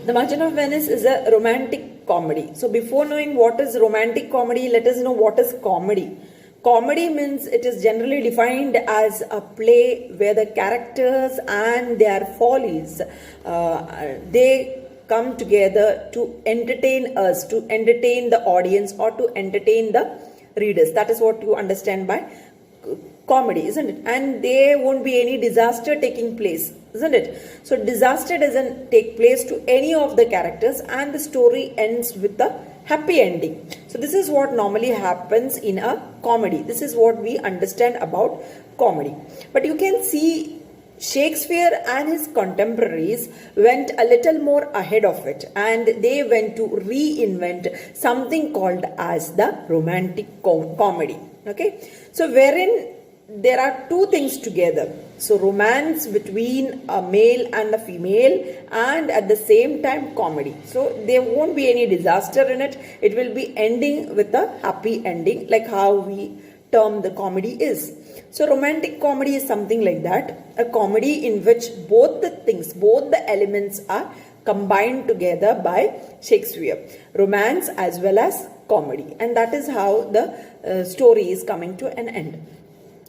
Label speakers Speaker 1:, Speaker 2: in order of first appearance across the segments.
Speaker 1: The Merchant of Venice is a romantic comedy. So before knowing what is romantic comedy, let us know what is comedy. Comedy means it is generally defined as a play where the characters and their follies, they come together to entertain us, to entertain the audience, or to entertain the readers. That is what you understand by comedy, isn't it? And there won't be any disaster taking place, isn't it? So disaster doesn't take place to any of the characters, and the story ends with a happy ending. So this is what normally happens in a comedy. This is what we understand about comedy. But you can see Shakespeare and his contemporaries went a little more ahead of it, and they went to reinvent something called as the romantic comedy. Okay, so wherein there are two things together. So romance between a male and a female, and at the same time comedy. So there won't be any disaster in it. It will be ending with a happy ending, like how we term the comedy is. So romantic comedy is something like that. A comedy in which both the things, both the elements are combined together by Shakespeare. Romance as well as comedy. And that is how the story is coming to an end.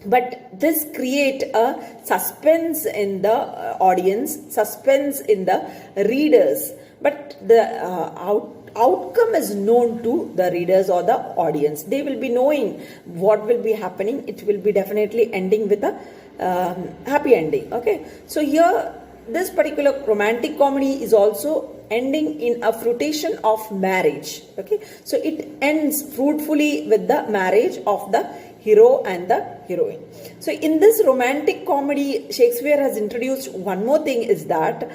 Speaker 1: But this create a suspense in the audience, suspense in the readers. But the outcome is known to the readers or the audience. They will be knowing what will be happening. It will be definitely ending with a happy ending. Okay. So here, this particular romantic comedy is also ending in a fruition of marriage. Okay. So it ends fruitfully with the marriage of the hero and the heroine. So in this romantic comedy, Shakespeare has introduced one more thing, is that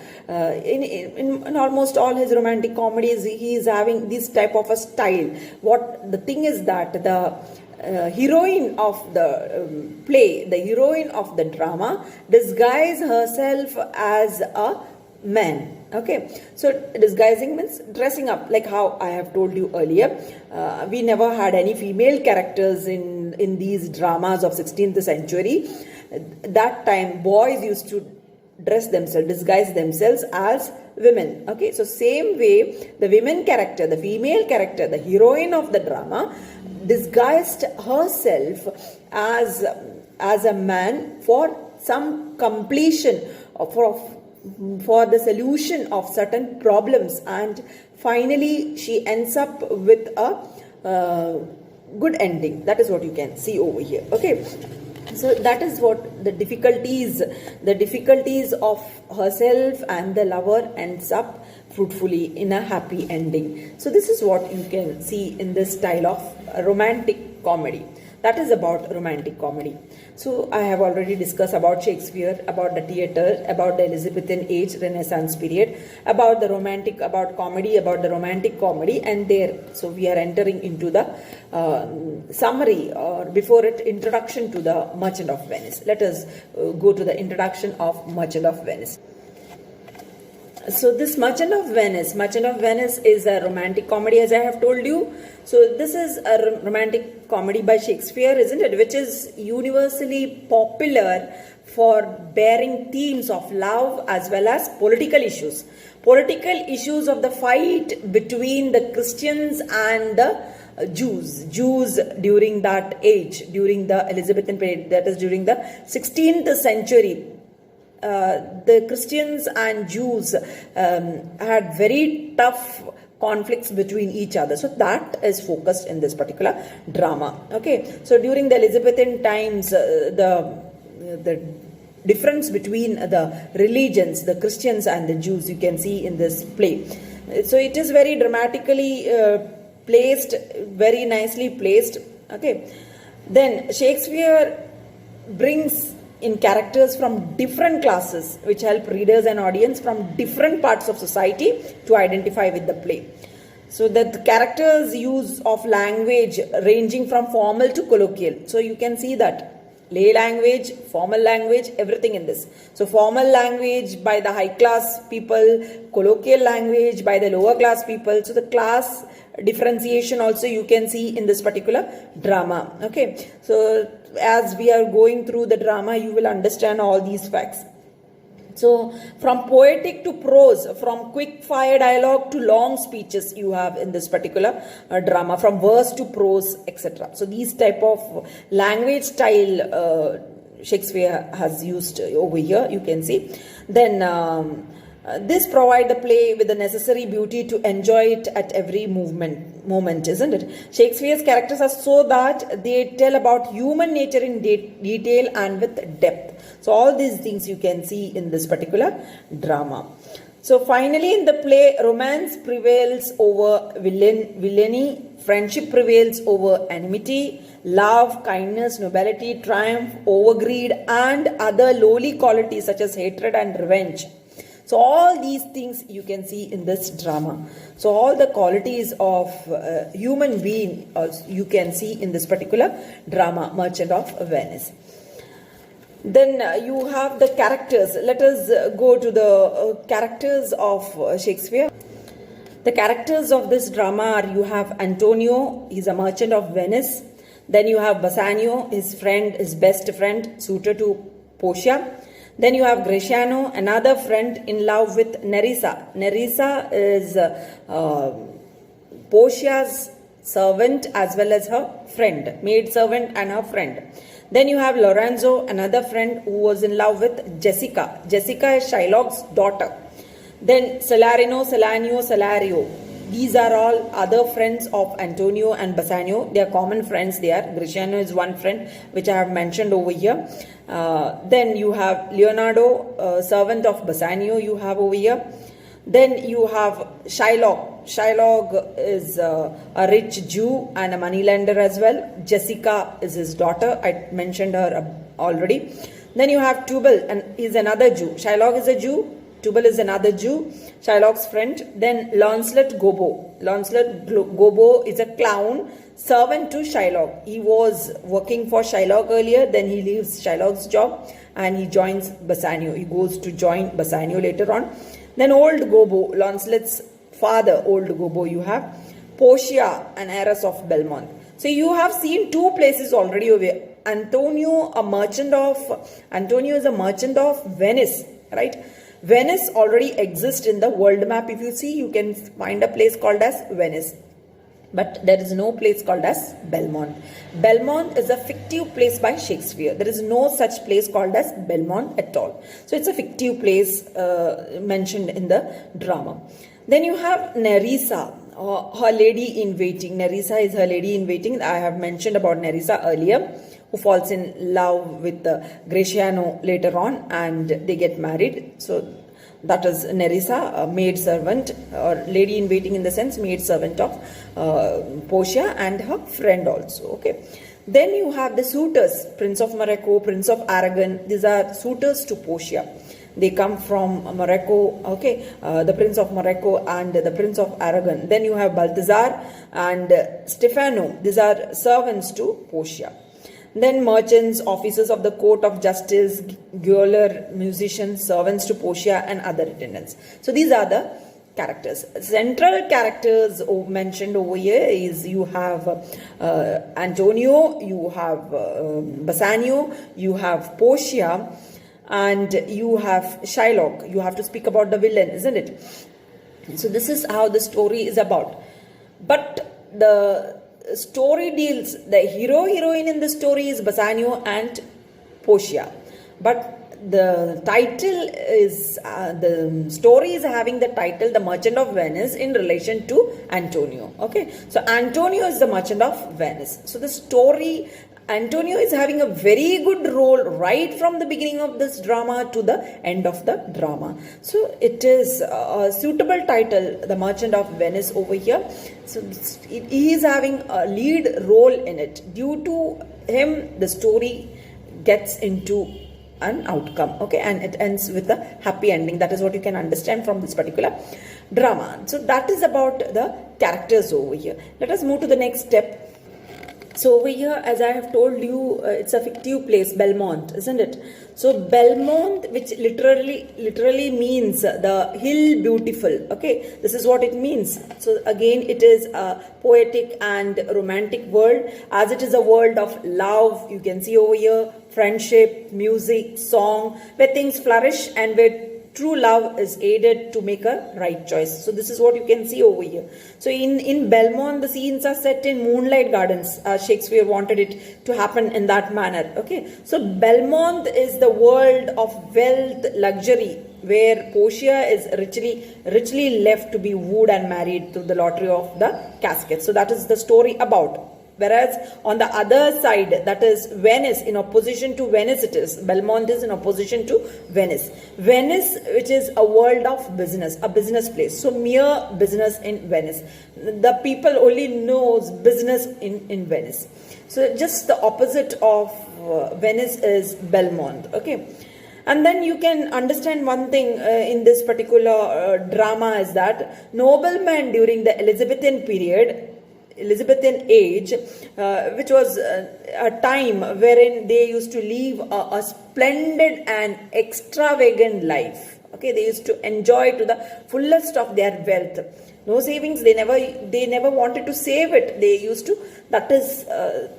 Speaker 1: in almost all his romantic comedies, he is having this type of a style. What the thing is that the heroine of the play, the heroine of the drama, disguise herself as a man. Okay, so disguising means dressing up, like how I have told you earlier. We never had any female characters in these dramas of 16th century. That time boys used to dress themselves, disguise themselves as women. Okay, so same way the women character, the female character, the heroine of the drama disguised herself as a man for some completion, for the solution of certain problems, and finally she ends up with a good ending. That is what you can see over here. Okay, so that is what the difficulties of herself and the lover ends up fruitfully in a happy ending. So this is what you can see in this style of romantic comedy. That is about romantic comedy. So I have already discussed about Shakespeare, about the theatre, about the Elizabethan age, Renaissance period, about the romantic, about comedy, about the romantic comedy, and there. So we are entering into the summary, or before it, introduction to the Merchant of Venice. Let us go to the introduction of Merchant of Venice. So this Merchant of Venice is a romantic comedy, as I have told you. So this is a romantic comedy by Shakespeare, isn't it? Which is universally popular for bearing themes of love as well as political issues. Political issues of the fight between the Christians and the Jews during that age, during the Elizabethan period, that is during the 16th century. The Christians and Jews had very tough conflicts between each other. So that is focused in this particular drama. Okay, so during the Elizabethan times, the difference between the religions, the Christians and the Jews, you can see in this play. So it is very dramatically placed, very nicely placed. Okay, then Shakespeare brings in characters from different classes, which help readers and audience from different parts of society to identify with the play. So that the characters' use of language ranging from formal to colloquial. So you can see that lay language, formal language, everything in this. So formal language by the high class people, colloquial language by the lower class people. So the class differentiation also you can see in this particular drama. Okay, so as we are going through the drama, you will understand all these facts. So, from poetic to prose, from quick fire dialogue to long speeches, you have in this particular drama, from verse to prose, etc. So, these type of language style Shakespeare has used over here, you can see. Then, this provide the play with the necessary beauty to enjoy it at every moment, isn't it? Shakespeare's characters are so that they tell about human nature in detail and with depth. So all these things you can see in this particular drama. So finally in the play, romance prevails over villainy, friendship prevails over enmity, love, kindness, nobility, triumph over greed, and other lowly qualities such as hatred and revenge. So all these things you can see in this drama. So all the qualities of human being you can see in this particular drama, Merchant of Venice. Then you have the characters. Let us go to the characters of Shakespeare. The characters of this drama are, you have Antonio, he's a merchant of Venice. Then you have Bassanio, his friend, his best friend, suitor to Portia. Then you have Gratiano, another friend in love with Nerissa. Nerissa is Portia's servant as well as her friend, maid servant and her friend. Then you have Lorenzo, another friend who was in love with Jessica. Jessica is Shylock's daughter. Then Salarino, Salanio, Salario. These are all other friends of Antonio and Bassanio. They are common friends there. Gratiano is one friend which I have mentioned over here. Then you have Leonardo, servant of Bassanio you have over here. Then you have Shylock. Shylock is a rich Jew and a moneylender as well. Jessica is his daughter. I mentioned her already. Then you have Tubal, and he's another Jew. Shylock is a Jew. Tubal is another Jew, Shylock's friend. Then Launcelot Gobbo. Launcelot Gobbo is a clown, servant to Shylock. He was working for Shylock earlier, then he leaves Shylock's job and he joins Bassanio. He goes to join Bassanio later on. Then Old Gobbo, Launcelot's father, Old Gobbo you have. Portia, an heiress of Belmont. So you have seen two places already over here. Antonio is a merchant of Venice, right? Venice already exists in the world map. If you see, you can find a place called as Venice. But there is no place called as Belmont. Belmont is a fictive place by Shakespeare. There is no such place called as Belmont at all. So it's a fictive place mentioned in the drama. Then you have Nerissa, her lady in waiting. Nerissa is her lady in waiting. I have mentioned about Nerissa earlier, who falls in love with Gratiano later on and they get married. So that is Nerissa, a maid servant or lady in waiting in the sense maid servant of Portia and her friend also. Okay. Then you have the suitors, Prince of Morocco, Prince of Aragon. These are suitors to Portia. They come from Morocco, okay, the Prince of Morocco and the Prince of Aragon. Then you have Balthazar and Stefano. These are servants to Portia. Then merchants, officers of the court of justice, jeweler, musicians, servants to Portia and other attendants. So these are the characters. Central characters mentioned over here is you have Antonio, you have Bassanio, you have Portia, and you have Shylock. You have to speak about the villain, isn't it? So this is how the story is about. But the story deals, the hero-heroine in the story is Bassanio and Portia. But the title is, the story is having the title The Merchant of Venice in relation to Antonio. Okay, so Antonio is the Merchant of Venice. So the story, Antonio is having a very good role right from the beginning of this drama to the end of the drama. So it is a suitable title, The Merchant of Venice over here. So he is having a lead role in it. Due to him, the story gets into an outcome, okay, and it ends with a happy ending. That is what you can understand from this particular drama. So that is about the characters over here. Let us move to the next step. So over here, as I have told you, it's a fictive place, Belmont, isn't it? So Belmont, which literally means the hill beautiful. Okay, this is what it means. So again, it is a poetic and romantic world, as it is a world of love. You can see over here, friendship, music, song, where things flourish and where true love is aided to make a right choice. So this is what you can see over here. So in Belmont, the scenes are set in moonlight gardens. Shakespeare wanted it to happen in that manner. Okay, so Belmont is the world of wealth, luxury, where Portia is richly left to be wooed and married through the lottery of the casket. So that is the story about. Whereas on the other side, that is Venice, in opposition to Venice it is. Belmont is in opposition to Venice. Venice, which is a world of business, a business place. So mere business in Venice. The people only knows business in Venice. So just the opposite of Venice is Belmont. Okay. And then you can understand one thing in this particular drama is that noblemen during the Elizabethan age, which was a time wherein they used to live a splendid and extravagant life. Okay, they used to enjoy to the fullest of their wealth. No savings. They never wanted to save it. They used to. That is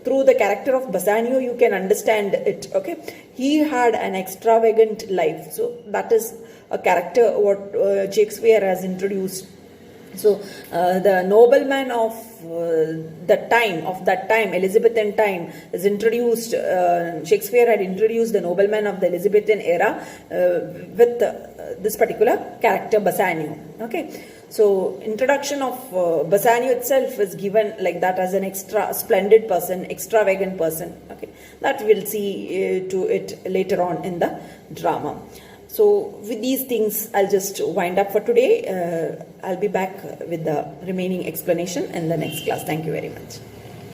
Speaker 1: through the character of Bassanio you can understand it. Okay, he had an extravagant life. So that is a character what Shakespeare has introduced. So the nobleman of that time, Elizabethan time, is introduced. Shakespeare had introduced the nobleman of the Elizabethan era with this particular character Bassanio. Okay, so introduction of Bassanio itself is given like that as an extra splendid person, extravagant person. Okay, that we'll see to it later on in the drama. So with these things, I'll just wind up for today. I'll be back with the remaining explanation in the next class. Thank you very much.